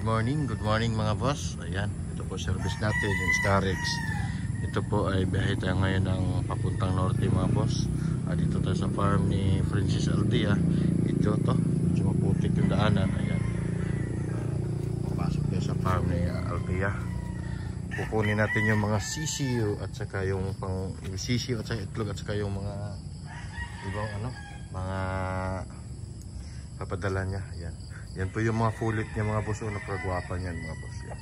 good morning mga boss. Ayan, ito po service natin, yung Starex. Ito po ay biyahe tayo ngayon ng papuntang norte mga boss. Dito tayo sa farm ni Francis Altia. Ito to, medyo maputik yung daanan. Ayan, papasok tayo sa farm ni Altia. Kukunin natin yung mga sisiyo at saka yung sisiyo at saka itlog at saka yung mga ibang mga papadala niya. Ayan. Yan po yung mga fulit niya mga boss. Napagwapa niyan mga boss. Yan.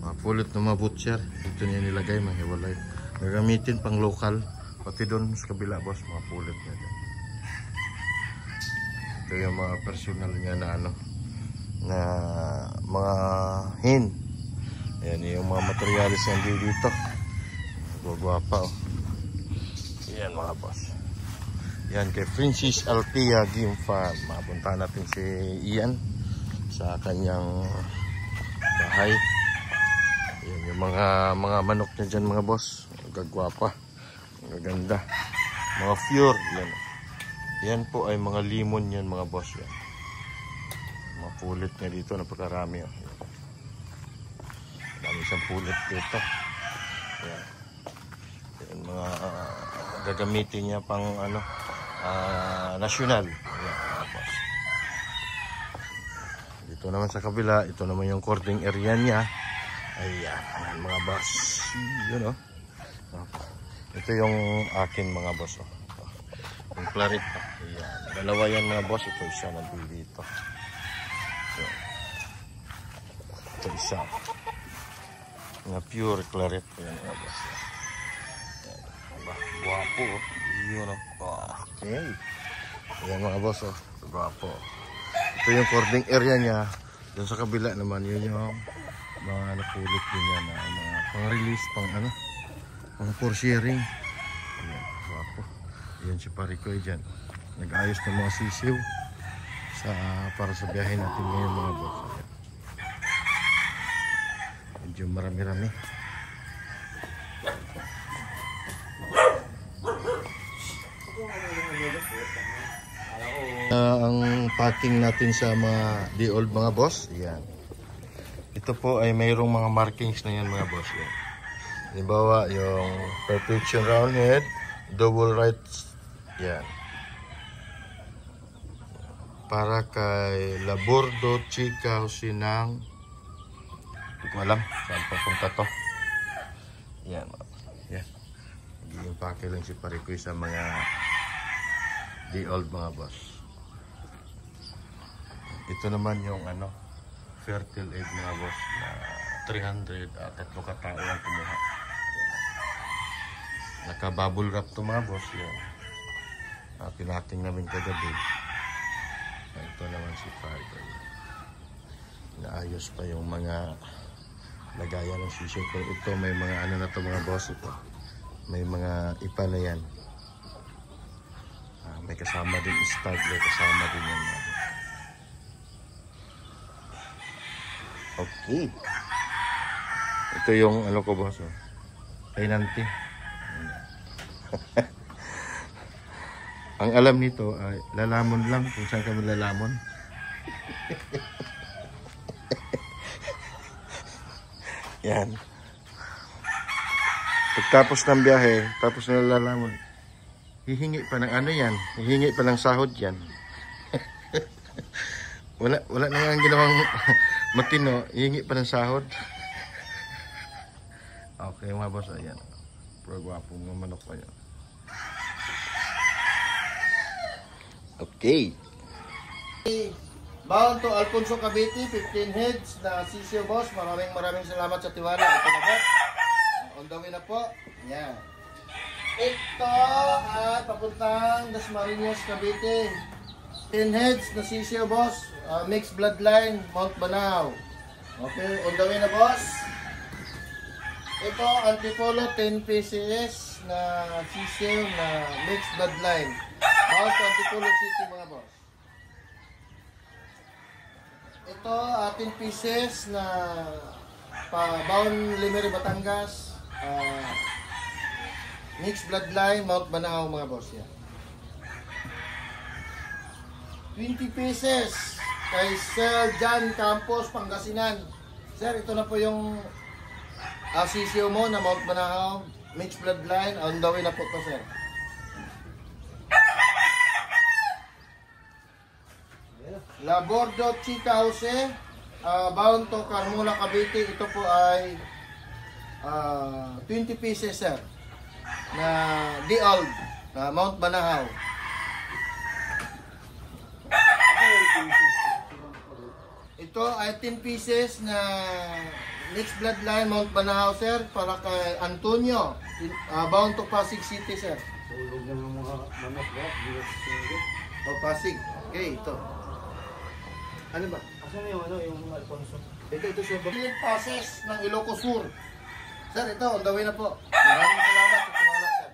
Mga fulit na mga butcher. Dito niya nilagay, mga hiwalay. Gagamitin pang local. Pati doon sa kabila boss, mga fulit niya dyan. Ito yung mga personal niya na na mga hen. Ayan yung mga materialis niya dito. Napagwapa oh. Yan mga boss. Yan kay Francis Altia Game Farm. Mapuntahan natin si Ian sa kanyang bahay. Yan yung mga manok niya dyan mga boss. Gagwapa, gaganda, mga pure. Yan po ay mga limon yan mga boss. Yan mga pulit niya dito, napakarami oh. Dami siyang pulit dito. Yan, yan mga gagamitin niya pang nasyonal. Ayan, dito naman sa kabila, ito naman yung cording area niya. Ayan mga boss. Yun oh. Ito yung akin mga boss oh. Yung claret oh. Ayan. Dalawa yan mga boss. Ito isa nandun dito. Ito isa. Mga pure claret. Ayan mga boss. Guwapo oh. Yun oh. Okay. Ayan mga boss oh. Guwapo. Ito yung cording area niya. Doon sa kabila naman yun yung mga napulit din yan na mga pang-release, pang for sharing. Ayan, guwapo. Ayan si Parikoy dyan. Nag-ayos ng mga sisiw para sa biyahe natin ngayon mga boss. Ayan. Medyo marami-rami. Ang packing natin sa mga D-old mga boss. Yan. Ito po ay mayroong mga markings na yan mga boss. Yan. Halimbawa yung Perfection Roundhead, Double Rights. Yan. Para kay Labordo Chica Husinang. Hindi ko alam saan papunta to. Yan. Yan. Yung pake lang si Parikoy sa mga D-old mga boss. Ito naman yung fertile egg mga boss na 300 at 3 katao ang kumuha. Naka bubble wrap to mga boss yan. Pinating namin kagabi. Ito naman si Parikoy. Naayos pa yung mga lagayan ng sisyo. Ito may mga na to mga boss ito. May mga ipa na yan. May kasama din stag, may kasama din yan. Okay. Ito yung ko boss oh. Pinanti. Ang alam nito ay lalamon lang kung saan kami lalamon. Yan. Pagtapos ng biyahe, tapos na lalamon, hihingi pa ng yan, hihingi pa ng sahod yan. wala na nga ang ginawang matino, hihingi pa ng sahod. Okay mga boss, ayan. Pero gwapo mga manok pa yan. Okay. Bound to Alfonso Cavite, 15 heads na sisyo boss. Maraming salamat sa tiwala. Ito na po. On the way na po. Yan. Ito at papuntang Dasmariñas, Cavite. 10 heads na sisyo boss. Mixed bloodline, Mount Banao. Okay, on the way na boss. Ito, Antipolo 10 PCS na sisyo na mixed bloodline. Mount Antipolo City mga boss. Ito, 10 pieces na bound Limeri, Batangas. Mixed bloodline, Mount Banao mga boss yan. 20 pieces kay Sir John Campos, Pangasinan. Sir, ito na po yung sisiyo mo na Mount Banahaw, mixed bloodline. On the way na po to, sir. Labordo Chica Jose, bound to Carmula, Cavite. Ito po ay 20 pieces, sir, na de-old na Mount Banahaw. Ito ay 10 pieces na mixed bloodline Mount Banahaw, sir, para kay Antonio, bound to Pasig City, sir. O Pasig. Okay, ito. Ano ba? Asan yung yung Alfonso? Ito sir. Billion passes ng Ilocos Sur. Sir, ito, on the way na po. Maraming salamat sa tiwala, sir.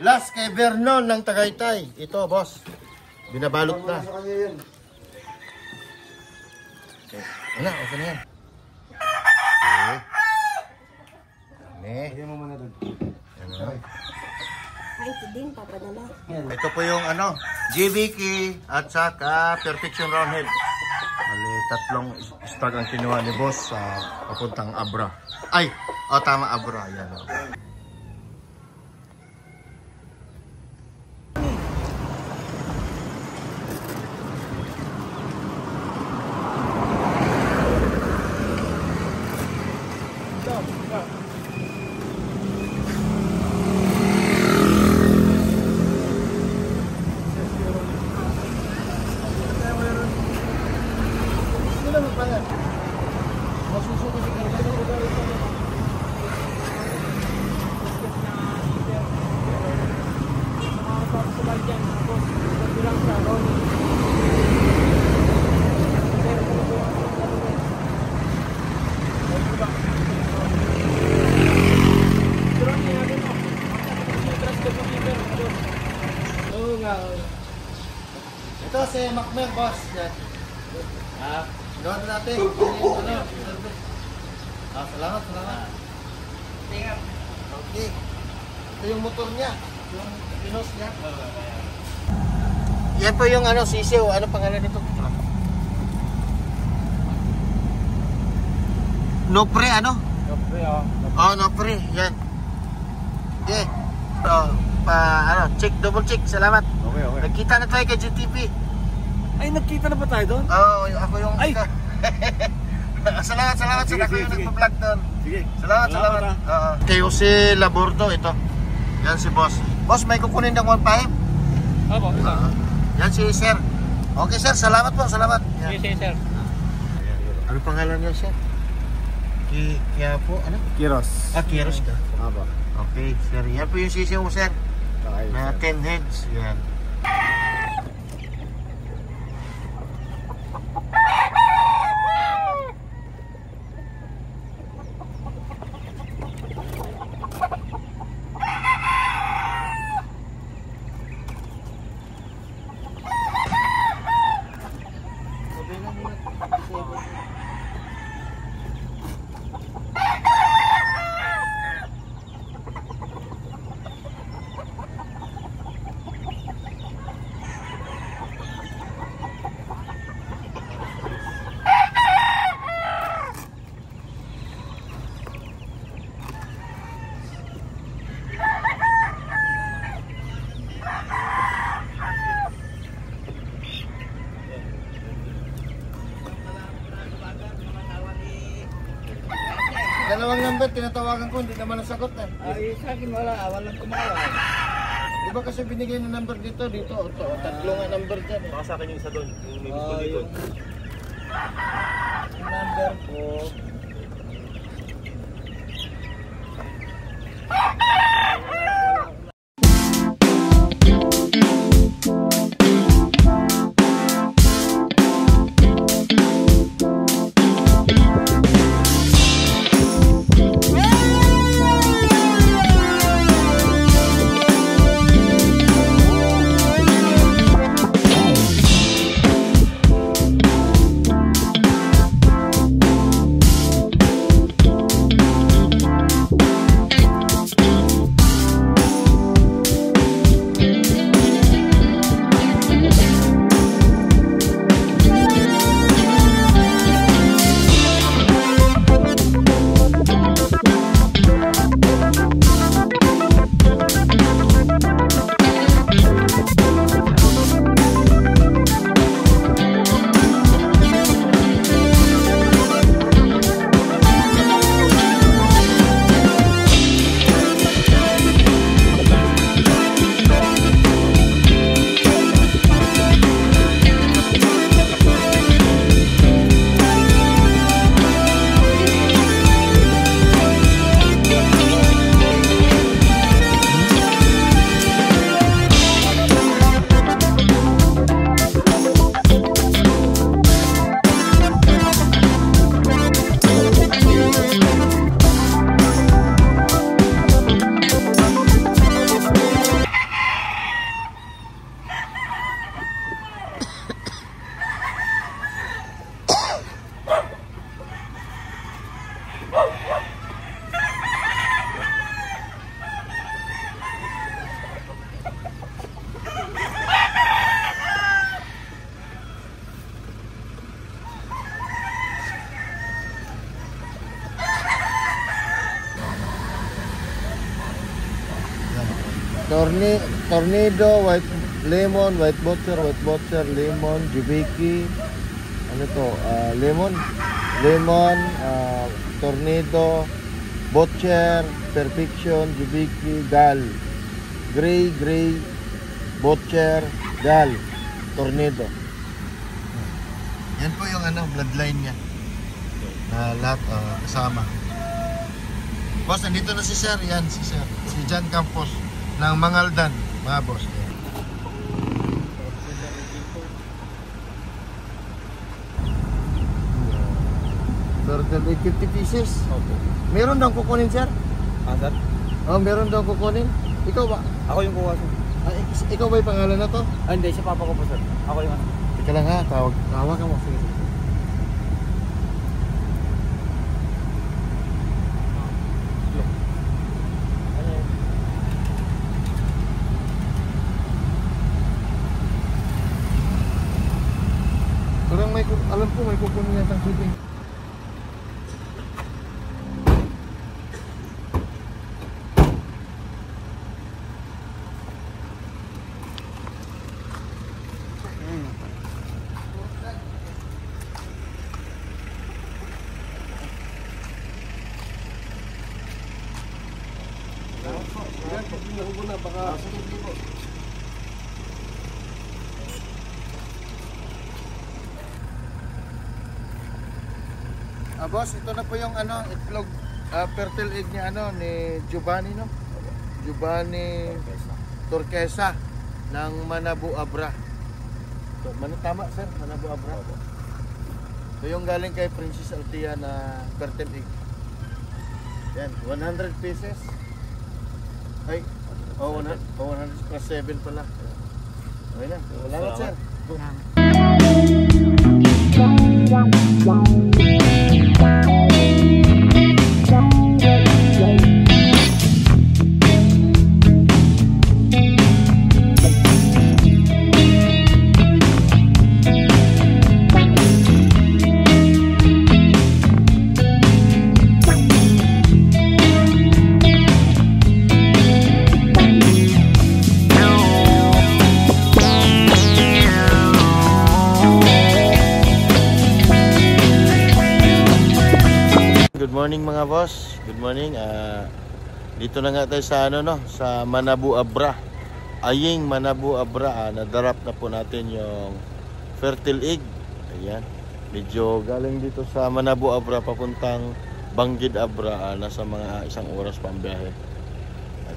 Last kay Vernon ng Tagaytay. Ito, boss. Binabalot na. Okay. Ano, okay na yan. Okay. Lagyan mo muna doon. Ano? Ay, ito din, papadala. Ito po yung ano, JBK at saka Perfection Roundhead. Bali, tatlong stag ang kinuha ni boss sa papuntang Abra. Ay, tama, Abra. Yan. Ito si Macmer, boss. Yan. Gawin natin. Salamat. Okay. Ito yung motor niya. Yung pinos niya. Yan po yung sisiw. Ano pangalan nito? Nopre, Nopre, Nopre. Yan. Okay. So, double check. Salamat. Okay. Nagkita na tayo kay GTV. Ay, nagkita na ba tayo doon? Ako yung... Ay! Salamat sa Sige, ako yung sige. nagpa-vlog doon. Sige. Salamat. Kay Jose Labordo, ito. Yan si boss. Boss, may kukunin ng 1.5? Opo, isa. Yan si sir. Okay sir, salamat po, salamat. Yan. Sige, sir. Ano pangalan niya sir? Kaya po, ano? Kiros. Kiros ka. Opo. Okay, sir. Yan po yung sisiw mo sir. Na 10 heads. Yan. Dalawang number, tinatawagan ko, hindi naman nasagot eh. Ay, sa akin walang tumawag. Di ba kasi binigay ng number dito, tatlo nga number dyan eh. Baka sa akin yung isa doon, yung may gusto dito. Yung number ko, Tornado, white lemon, white butcher, lemon, jubiki. Ano to? Lemon, tornado, butcher, perfection, jubiki, gal. Gray, butcher, gal, tornado. Yan po yung bloodline niya. Na lahat kasama. Boss, nandito na si Sir. Yan si Sir. Si John Campos ng Mangaldan, mga boss. Turtle egg 50 pieces. Opo. Meron daw kukunin, Sir? Sir? Oh, meron daw kukunin. Ikaw ba? Ako yung kuha, sir. Ikaw ba yung pangalan na to? Hindi, si papa ko po, sir. Ako yung ano. Teka lang ha, tawag ka mo. Sige. Parang alam ko may kukunin yatang shipping. Boss, ito na po yung itlog fertile egg niya ni Giovanni, no? Giovanni Turquesa ng Manabu Abra. So, tama, sir, Manabu Abra. So yung galing kay Princess Althea na fertile egg. Yan, 100 pieces. Ay, 100 plus 7 pala. Okay na. Salamat, sir. Good morning mga boss. Good morning. Dito na nga tayo sa sa Manabu Abra. Aying Manabu Abra. Nadarap na po natin yung fertile egg. Ayan. Medyo galing dito sa Manabu Abra papuntang Banggid Abra. Nasa mga 1 oras pa ang biyahe.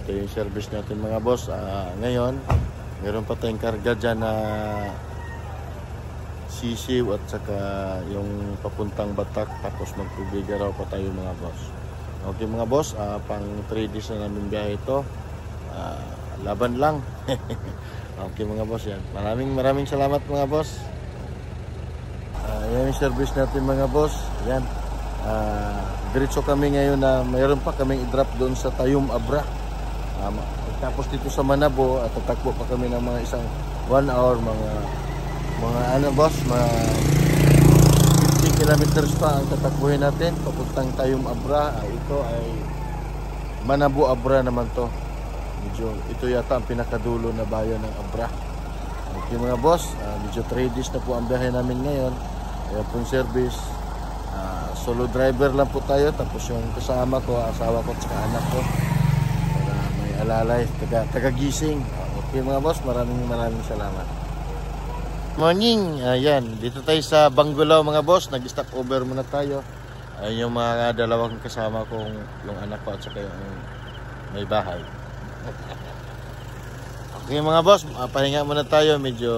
Ito yung service natin mga boss. Ngayon, meron pa tayong karga dyan na sisiw at saka yung papuntang Batak, tapos magtubiga raw pa tayo mga boss. Okay mga boss, pang 3 days na namin biyahe ito. Laban lang. Okay mga boss, yan. Maraming salamat mga boss. Yan yung service natin mga boss. Yan. Diretso kami ngayon na mayroon pa kaming i-drop doon sa Tayum Abra. Tapos dito sa Manabo at tatakbo pa kami ng mga 1 hour, mga boss, mga 50 kilometers pa ang tatakbuhin natin papuntang Tayum Abra. Ito ay Manabu Abra naman to. Medyo ito yata ang pinakadulo na bayan ng Abra. Okay mga boss, medyo 3 days na po ang biyahe namin ngayon. Ayan pong service. Solo driver lang po tayo, tapos yung kasama ko, asawa ko at saka anak ko, para may alalay, taga-gising. Okay mga boss, maraming salamat. Morning, ayan, dito tayo sa Banggulaw mga boss, nag-stop over muna tayo. Ayun yung mga dalawang kasama kong, yung anak ko at saka yung may bahay. Okay mga boss, pahinga muna tayo, medyo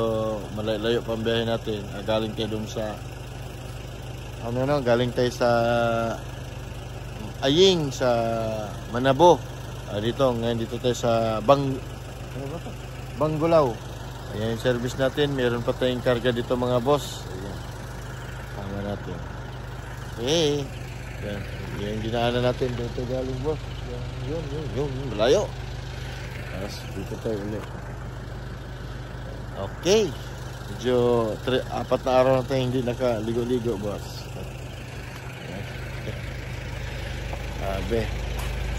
malayo pa ang biyahe natin. Galing tayo dun sa galing tayo sa Aying, sa Manabo. Dito tayo sa Banggulaw. Ayan yung service natin. Meron pa tayong karga dito mga boss. Ayan. Tama natin. Okay. Ayan. Yung dinaanan natin. Dito galing boss. Yun. Malayo. Tapos dito tayo ulit. Okay. Medyo 4 na araw na tayo hindi nakaligo-ligo boss.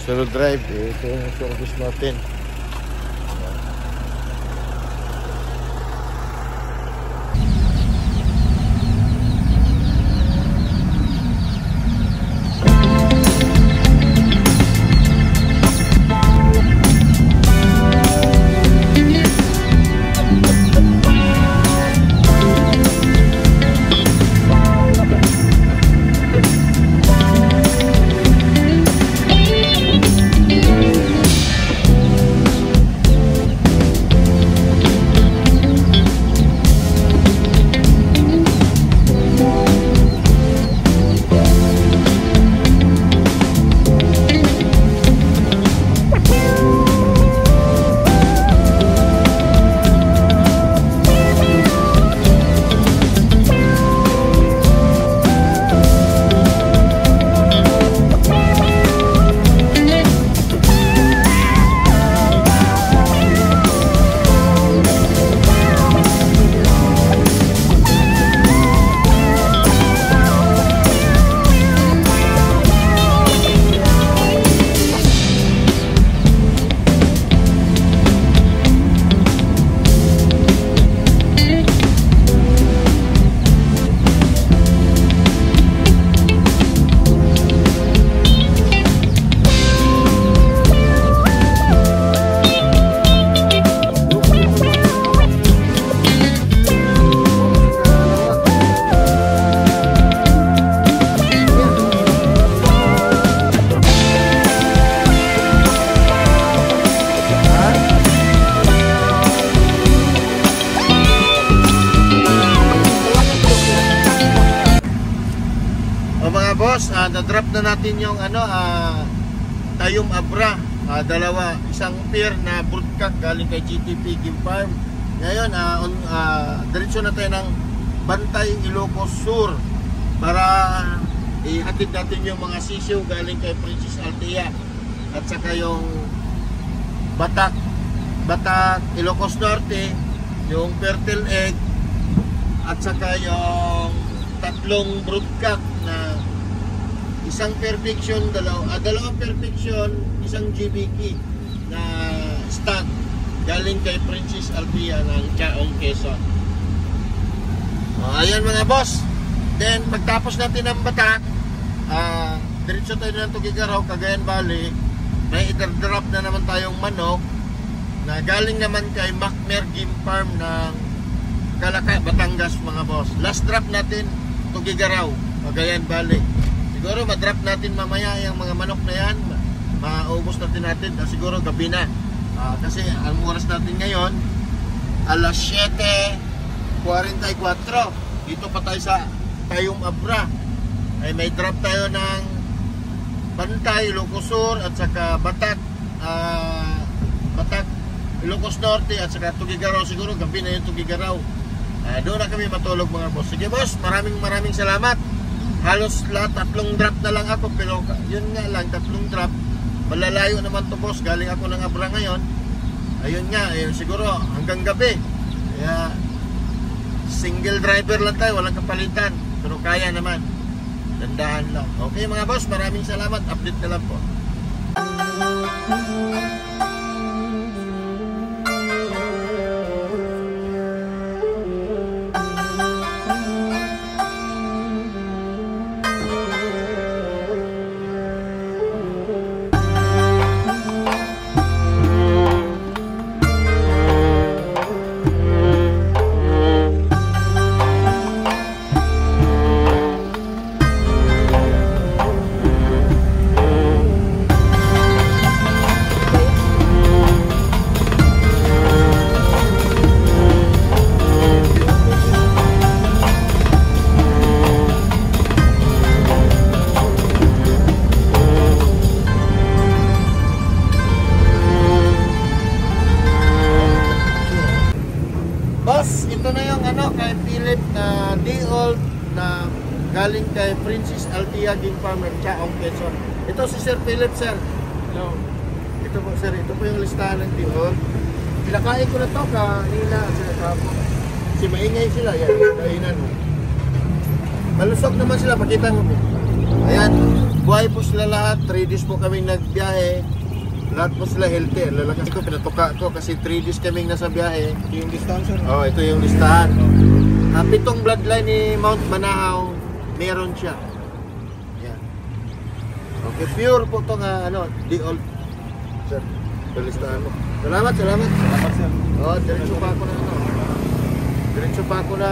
Solo drive. Ito yung service natin. boss, na-drop na natin yung Tayum Abra. Dalawa, isang pair na broodcock galing kay GTP Game Farm. Ngayon, diretso na tayo ng Bantay, Ilocos Sur para ihatid natin yung mga sisiw galing kay Princess Althea at saka yung Batak, Ilocos Norte, yung Fertile Egg at saka yung tatlong broodcock na isang perfection, dalawang perfection, isang GBK na stock galing kay Princess Althea ng Chaong, Quezon. Ayan mga boss. Then pagtapos natin ng Batak, diretso tayo ng Tugigaraw, Cagayan Valley. May i-drop na naman tayong manok na galing naman kay Macmer Game Farm ng Calaca, Batangas mga boss. Last drop natin Tugigaraw, Cagayan Valley. Siguro ma-drop natin mamaya yung mga manok na yan. Maubos natin siguro gabi na. Kasi ang oras natin ngayon alas 7:44. Dito pa tayo sa Tayum Abra. Ay may drop tayo ng Bantay, Ilocos Sur at saka Batak, Ilocos Norte at saka Tugigaraw. Siguro gabi na yung Tugigaraw. Doon na kami matulog mga boss. Sige boss, maraming salamat. Halos lahat, tatlong drop na lang ako, pero yun nga lang, tatlong drop. Malalayo naman to boss, galing ako ng Abra ngayon. Ayun nga, siguro hanggang gabi. Kaya single driver lang tayo, walang kapalitan, pero kaya naman. Dandahan lang. Okay mga boss, maraming salamat. Update na lang po. Kay Philip na D-Old na galing kay Princess Althea Game Farm ng Chaong, Quezon. Ito si Sir Philip, sir. Hello. Ito po sir, ito po yung listahan ng D-Old. Pinakain ko na to kanina at sila kahapon. Kasi maingay sila, yan, kainan mo. Malusog naman sila, pakita mo. Ayan, buhay po sila lahat. 3 days po kaming nagbiyahe. Lahat po sila healthy. Lalakas ko, pinatuka ko kasi 3 days kaming nasa biyahe. Ito yung listahan sir. Oh, ito yung listahan. 7 bloodline ni Mount Banahaw, meron siya. Yan. Okay, pure po ito nga, D-Old. Sir, ito listahan mo. Salamat. Salamat sir. Oh, diretso pa ako na Diretso pa ako na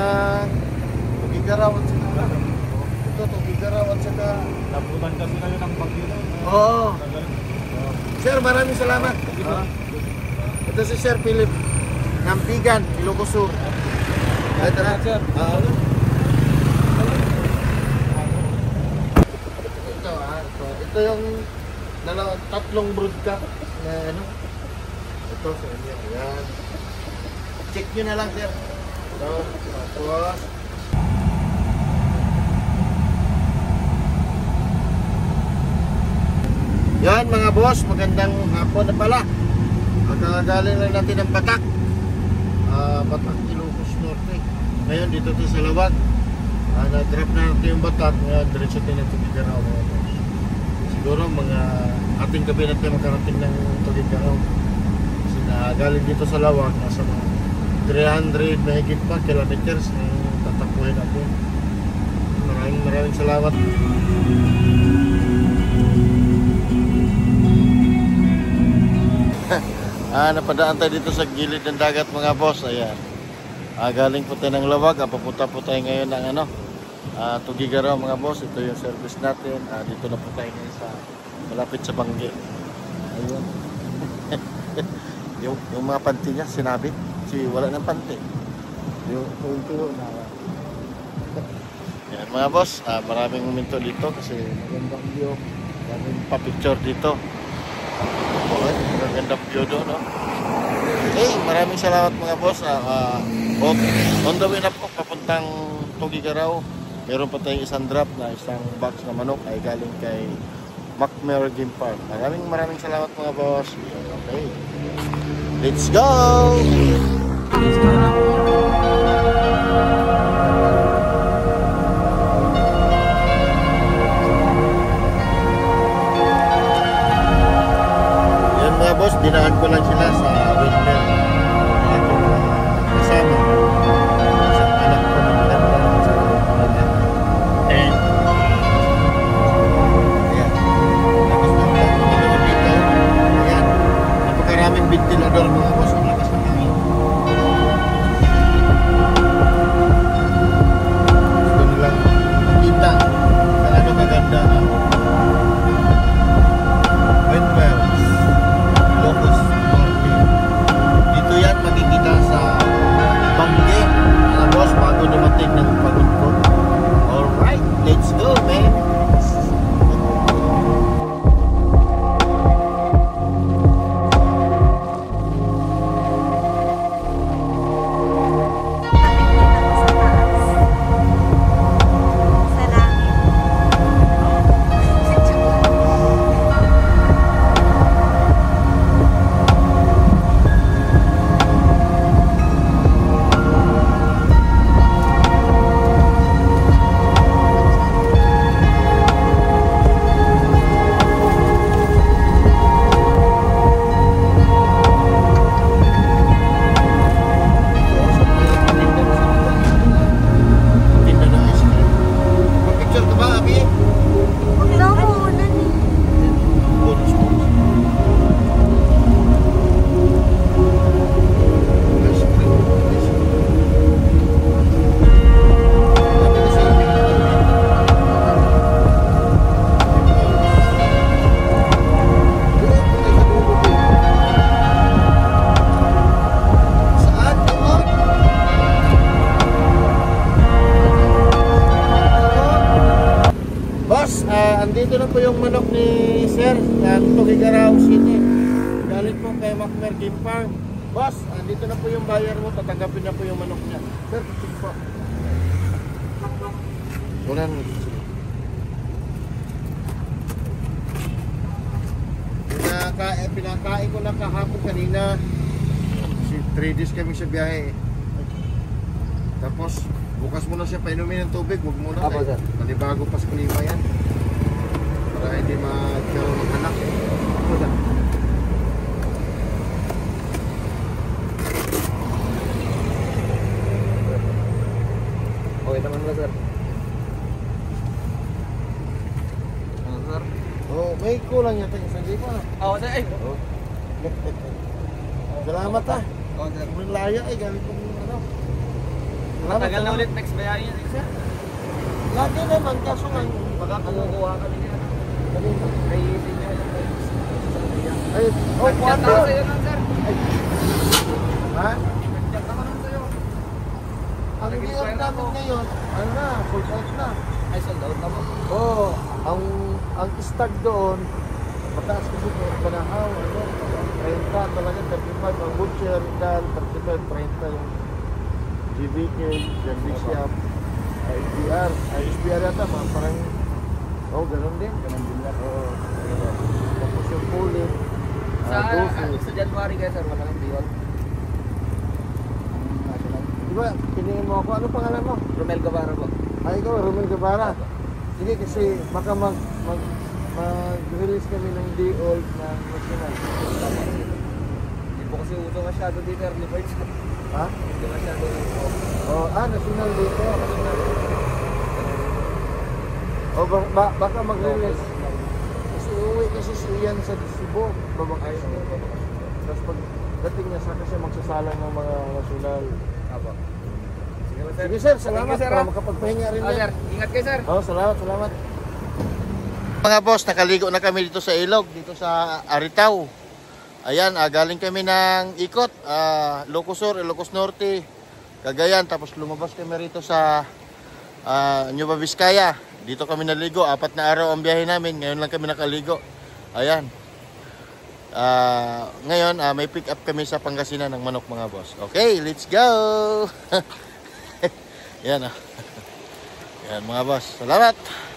Tugigaraw at saka. Ito, Tugigaraw at saka. Nabutan kami kayo ng bagyo. Oo. Sir, maraming salamat. Ito si Sir Philip Nampigan, Ilocos Sur. Ito na, sir. Ito yung tatlong broodcock na ito sa inyo. Yan. Check nyo na lang, sir. Ito, tapos yan mga boss, magandang hapon na pala. Magkakagaling lang natin ng Batak. Batak, Ilocos Norte. Ngayon dito tayo sa Lawag. Na-drop na natin yung Batak. Ngayon diretso tayo ng Tugigaraw mga boss. Siguro mga ating gabi natin makarating ng Tugigaraw. Kasi galing dito sa Lawag, nasa mga 300 mahigit pa kilometers ang tatakbuhin natin. Maraming salamat. Napadaan tayo dito sa gilid ng dagat mga boss. Ayan. Galing po tayo ng Lawag. Papunta po tayo ngayon ng Tugigaraw mga boss. Ito yung service natin. Dito na po tayo ngayon sa malapit sa Bangge. Ayun. yung mga panty niya sinabi. Kasi wala ng panty. Yung tuwa na. Ayan. mga boss, maraming uminto dito kasi magandang view. Maraming pa-picture dito. Okay, magandang view doon, no? Okay, maraming salamat mga boss. On the way na po, papuntang Tugigaraw. Meron pa tayong isang drop na isang box na manok ay galing kay Macmer Game Park. Maraming salamat mga boss. Okay, let's go! Yan mga boss, dinaan ko lang sila sa windmill. Aking kasama. Isang anak ko na maganda sa mga. And ayan. Tapos na dito. Ayan. Napakaraming ventilador mga boss. Ang lakas ng hangin. Gusto nilang makita gaano kaganda ang windmills, Ilocos Norte. Dito yan makikita sa Bangge, mga boss, bago dumating ng Pagudpod. Alright, let's go, man! Sa langit. Tinda ng ice cream. Picture ka ba, Abi? Huwag lang muna ni. Bonus mo. Ice cream. Ice cream. Sabi kasi, saan? Doon? Boss, andito na po yung manok ni Sir ng Tugigaraw City. Galing po kay Macmer Game Farm. Boss, andito na po yung buyer mo. Tatanggapin na po yung manok niya. Sir, sige po. Ulan. Pinakain ko na kahapon kanina. 3 days kami sa biyahe. Tapos, bukas muna siya painumin ng tubig. Huwag muna. Apo, sir. Panibago pas klima yan. Para hindi magkaroon ng anak. Ako na. Okay naman ba, sir? Ano, sir? Oh, may kulang yata yung isang lipa. Oo, sir. Ay! Salamat ha. Oo, sir. Ang laya eh. Galing kong ano. Matagal na ulit next bayarin yan, sir. Lagi naman. Kaso nga. Baka kumukuha kami niya. Kanina. May sinya lang tayo. Ay, oh, Nag-chat kuwan ako doon. sa'yo nun, sir. Ha? Nag-chat ako nun sa'yo. Ang Nag-inspire deal namin ako. ngayon, ano na, full out na. Ay, sold out na po. Oo, ang stag doon, mataas kasi po ang panahaw, ano, 30 talaga, 35 ang butcher, dal, 35, 30 yung GBK, Jandy Shop, SBR, SBR yata, parang, ganun din. Ganun din lang. Oo, tapos yung pulit, Sa January kayo, sir, wala nang deal. National. Diba, piningin mo ako, ano pangalan mo? Romel Guevara po. Ay, ikaw, Romel Guevara. Sige, kasi baka mag-release kami ng day old na national. Hindi po kasi uso masyado dito, early birds. Ha? Hindi masyado uso. Oh, national dito. O baka mag-release. Kasi uuwi kasi si Ian sa Cebu, babakay. Tapos pag dating niya sa kasi magsasalang ng mga national. Apo. Sige, sir. Sige sir, salamat. Thank you, sir, Para ha? makapagpahinga rin Oh, yan. sir. Ingat kayo, sir. Oh, salamat. Mga boss, nakaligo na kami dito sa ilog, dito sa Aritaw. Ayan, galing kami ng ikot, Ilocos Sur, Ilocos Norte, Cagayan. Tapos lumabas kami rito sa Nueva Vizcaya. Dito kami naligo. 4 na araw ang biyahe namin. Ngayon lang kami nakaligo. Ayan. Ngayon, may pick up kami sa Pangasinan ng manok mga boss. Okay, let's go! Yan Yan mga boss. Salamat!